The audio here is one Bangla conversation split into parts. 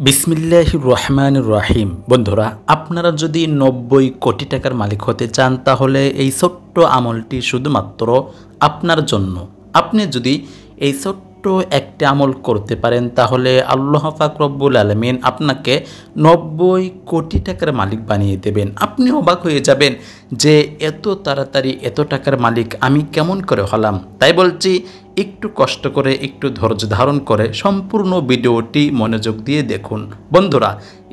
বিসমিল্লাহির রহমানির রহিম। বন্ধুরা, আপনারা যদি 90 কোটি টাকার মালিক হতে চান তাহলে এই ছোট্ট আমলটি শুধুমাত্র আপনার জন্য। আপনি যদি এই ছোট্ট একটা আমল করতে পারেন তাহলে আল্লাহ পাক রব্বুল আলামিন আপনাকে 90 কোটি টাকার মালিক বানিয়ে দেবেন। আপনি অবাক হয়ে যাবেন যে এত তাড়াতাড়ি এত টাকার মালিক আমি কেমন করে হলাম। তাই বলছি, একটু কষ্ট করে, একটু ধৈর্য ধারণ করে সম্পূর্ণ ভিডিওটি মনোযোগ দিয়ে দেখুন। বন্ধুরা,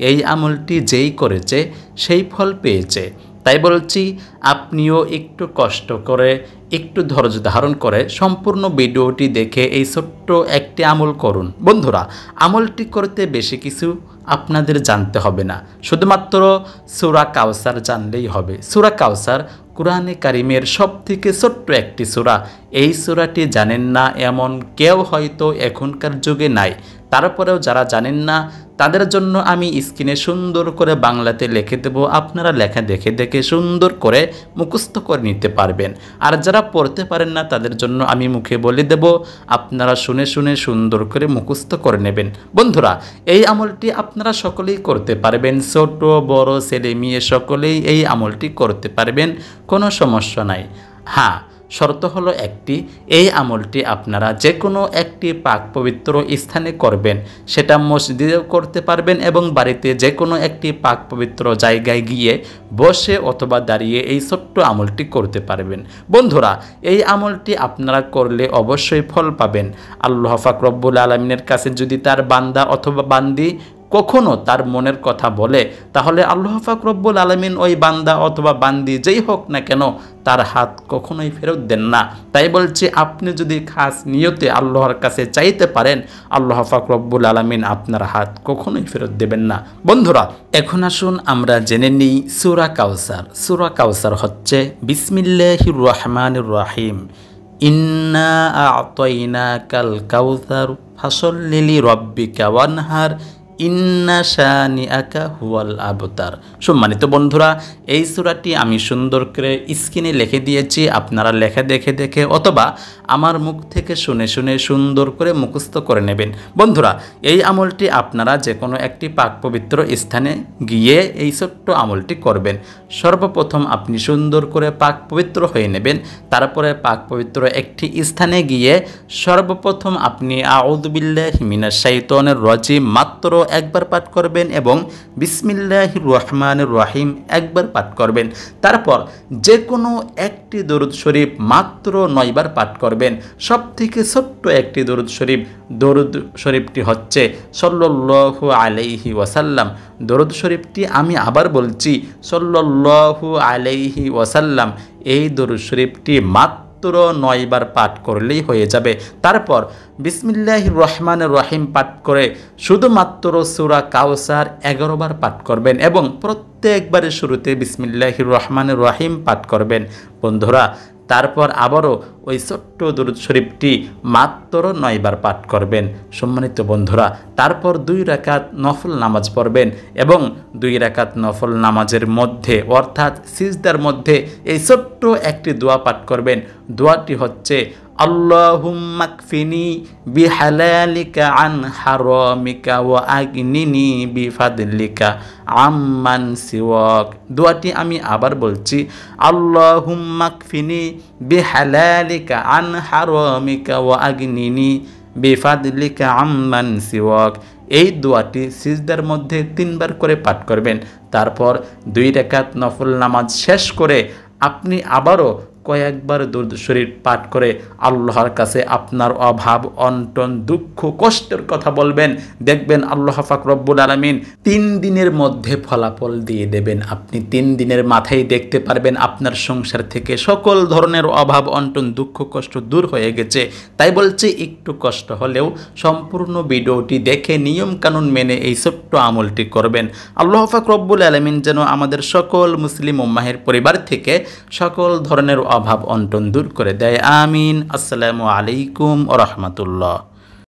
এই আমলটি যেই করেছে সেই ফল পেয়েছে। তাই বলছি, আপনিও একটু কষ্ট করে, একটু ধৈর্য ধারণ করে সম্পূর্ণ ভিডিওটি দেখে এই ছোট্ট একটি আমল করুন। বন্ধুরা, আমলটি করতে বেশি কিছু আপনাদের জানতে হবে না, শুধুমাত্র সূরা কাউসার জানলেই হবে। সূরা কাউসার কুরআনে কারিমের সবথেকে ছোট্ট একটি সূরা। এই সূরাটি জানেন না এমন কেউ হয়তো এখনকার যুগে নাই। তারপরেও যারা জানেন না তাদের জন্য আমি স্ক্রিনে সুন্দর করে বাংলাতে লিখে দেব, আপনারা লেখা দেখে দেখে সুন্দর করে মুখস্থ করে নিতে পারবেন। আর যারা পড়তে পারেন না তাদের জন্য আমি মুখে বলে দেব, আপনারা শুনে শুনে সুন্দর করে মুখস্থ করে নেবেন। বন্ধুরা, এই আমলটি আপনারা সকলেই করতে পারবেন, ছোট বড় ছেলে মেয়ে সকলেই এই আমলটি করতে পারবেন, কোনো সমস্যা নাই। হ্যাঁ, শর্ত হলো একটি, এই আমলটি আপনারা যে কোনো একটি পাক পবিত্র স্থানে করবেন। সেটা মসজিদেও করতে পারবেন এবং বাড়িতে যে কোনো একটি পাক পবিত্র জায়গায় গিয়ে বসে অথবা দাঁড়িয়ে এই ছোট্ট আমলটি করতে পারবেন। বন্ধুরা, এই আমলটি আপনারা করলে অবশ্যই ফল পাবেন। আল্লাহ পাক রব্বুল আলামিনের কাছে যদি তার বান্দা অথবা বান্দি কখনো তার মনের কথা বলে তাহলে আল্লাহ পাক রব্বুল আলামিন ওই বান্দা অথবা বান্দি যেই হোক না কেন তার হাত কখনোই ফেরত দেন না। তাই বলছি, আপনি যদি খাস নিয়তে আল্লাহর কাছে চাইতে পারেন আল্লাহ পাক রব্বুল আলামিন আপনার হাত কখনোই ফেরত দেবেন না। বন্ধুরা, এখন আসুন আমরা জেনে নিই সূরা কাউসার। সূরা কাউসার হচ্ছে বিসমিল্লাহির রহমানির রহিম। ইন্না আ'তাইনাকাল কাউসার ফাসল্লি লিরাব্বিকা ওয়ানহার ইন্না শানিআকা হুয়াল আবতার। সম্মানিত বন্ধুরা, এই সূরাটি আমি সুন্দর করে স্ক্রিনে লিখে দিয়েছি, আপনারা লেখা দেখে দেখে অথবা আমার মুখ থেকে শুনে শুনে সুন্দর করে মুখস্থ করে নেবেন। বন্ধুরা, এই আমলটি আপনারা যে কোনো একটি পাক পবিত্র স্থানে গিয়ে এই ছোট্ট আমলটি করবেন। সর্বপ্রথম আপনি সুন্দর করে পাক পবিত্র হয়ে নেবেন। তারপরে পাক পবিত্র একটি স্থানে গিয়ে সর্বপ্রথম আপনি আউযু বিল্লাহি মিনাশ শাইতানির রাজিম মাত্র একবার পাঠ করবেন এবং বিসমিল্লাহির রহমানির রহিম একবার পাঠ করবেন। তারপর যে কোনো একটি দরুদ শরীফ মাত্র 9 বার পাঠ করবেন। সবথেকে ছোট্ট একটি দরুদ শরীফটি হচ্ছে সাল্লাল্লাহু আলাইহি ওয়াসাল্লাম। দরুদ শরীফটি আমি আবার বলছি, সাল্লাল্লাহু আলাইহি ওয়াসাল্লাম। এই দরুদ শরীফটি মাত্র 9 বার পাঠ করলেই হয়ে যাবে। তারপর বিসমিল্লাহির রহমানির রহিম পাঠ করে শুধুমাত্র সূরা কাউসার 11 বার পাঠ করবেন এবং প্রত্যেকবারের শুরুতে বিসমিল্লাহির রহমানির রহিম পাঠ করবেন। বন্ধুরা, তারপর আবারও ওই ছোট্ট দরুদ শরীফটি মাত্র 9 বার পাঠ করবেন। সম্মানিত বন্ধুরা, তারপর 2 রাকাত নফল নামাজ পড়বেন এবং 2 রাকাত নফল নামাজের মধ্যে অর্থাৎ সিজদার মধ্যে এই ছোট্ট একটি দোয়া পাঠ করবেন। দোয়াটি হচ্ছে আল্লাহুম্মা কফিনি বিহালালিকা আন হারামিকা ওয়া আগনিনি বিফাদলিকা আম্মান সিওয়াক। দোয়াটি আমি আবার বলছি, আল্লাহুম্মা কফিনি বিহালালিকা আন হারামিকা ওয়া আগনিনি বিফাদলিকা আম্মান সিওয়াক। এই দোয়াটি সিজদার মধ্যে 3 বার করে পাঠ করবেন। তারপর 2 রাকাত নফল নামাজ শেষ করে আপনি আবারও কয়েকবার দরুদ শরীফ পাঠ করে আল্লাহর কাছে আপনার অভাব অনটন দুঃখ কষ্টের কথা বলবেন। দেখবেন আল্লাহ পাক রব্বুল আলামিন 3 দিনের মধ্যে ফলাফল দিয়ে দেবেন। আপনি 3 দিনের মাথায় দেখতে পারবেন আপনার সংসার থেকে সকল ধরনের অভাব অনটন দুঃখ কষ্ট দূর হয়ে গেছে। তাই বলছি, একটু কষ্ট হলেও সম্পূর্ণ ভিডিওটি দেখে নিয়ম কানুন মেনে এই ছোট্ট আমলটি করবেন। আল্লাহ পাক রব্বুল আলামিন যেন আমাদের সকল মুসলিম উম্মাহের পরিবার থেকে সকল ধরনের অভাব অনটন দূর করে দেয়। আমিন। আসসালামু আলাইকুম ওয়া রাহমাতুল্লাহ।